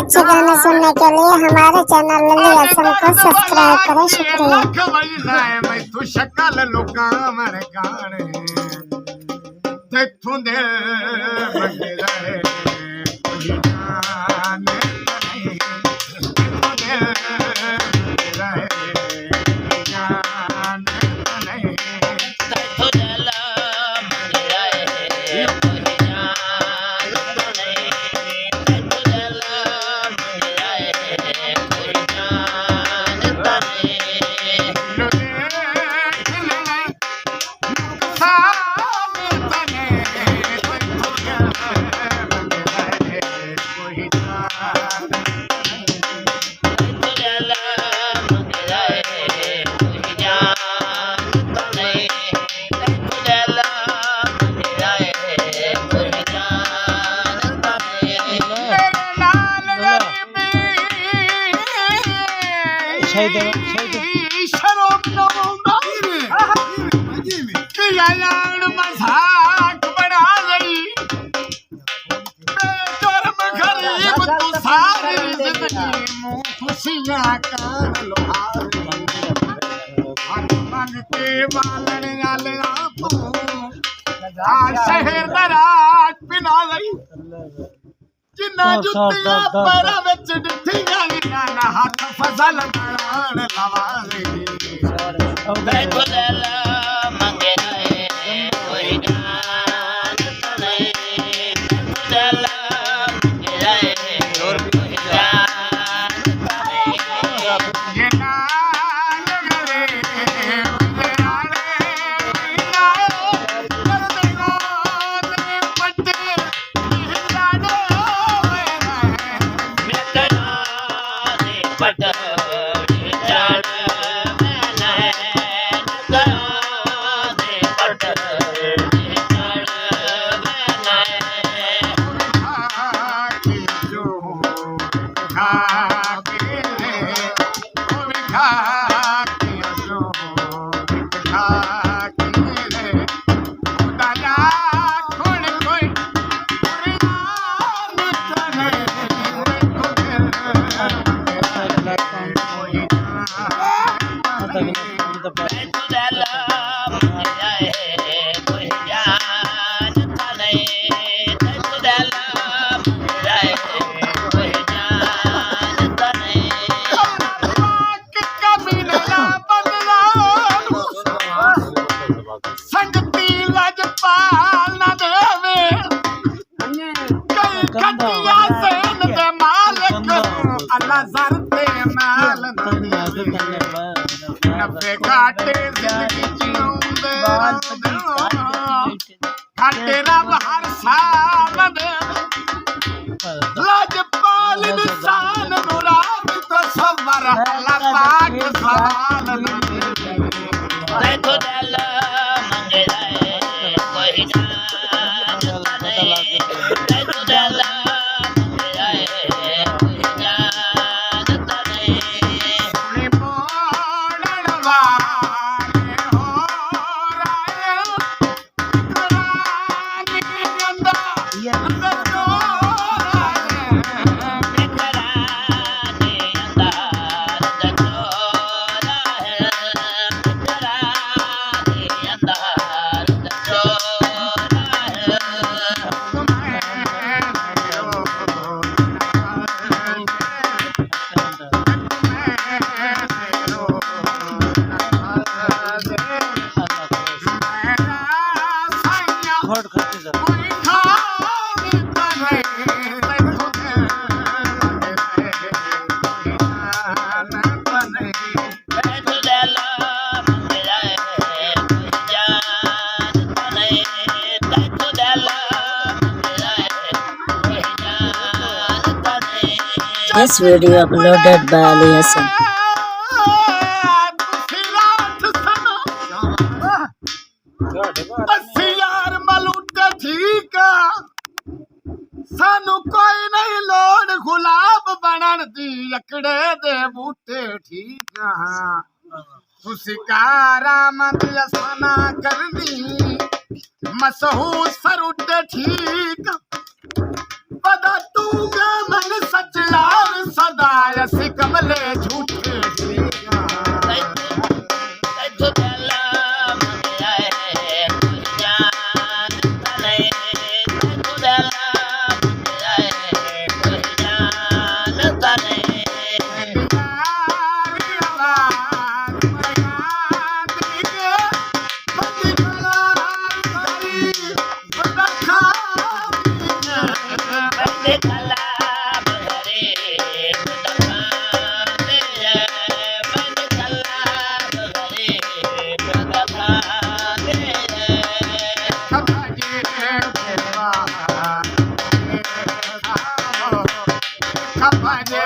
अच्छे गाने सुनने के लिए हमारे चैनल लली हसन को सब्सक्राइब करें। शुक्रिया। तू शक्ल लुका मर गाने तू दिल मंगे रहे कोई जान नहीं तू दिल मंगे रहे कोई जान नहीं तू दिल मंगे रहे कोई जान नहीं तू दिल मंगे रहे कोई जान नहीं खुशियां कर लो मन के बालन शहर दराज पिना गई जिन्ना जुतियां पैरां विच डिठियां ना हाथ फजल बनाण लवा गई तू दिल मंगे रहे कोई जान नहीं तू दिल मंगे रहे कोई जान ये नाल गरे घाटे जिंदगी जिऊंदे घाटे रब हर साल दे लजपाल इंसान मुराद तो सबर अल्लाह पाक सवाल तू दिल मंगे रहे कोई जान नहीं तू दिल मंगे रहे कोई जान नहीं This video uploaded by Ali Hassan. यार मलूटे ठीक सानू कोई नहीं लोड़ गुलाब बनन दी अकड़े दे बूटे ठीक तुसिकारा मंदिर सना करनी मशहूर सरुट ठीक पदा तू मन सचला पाजे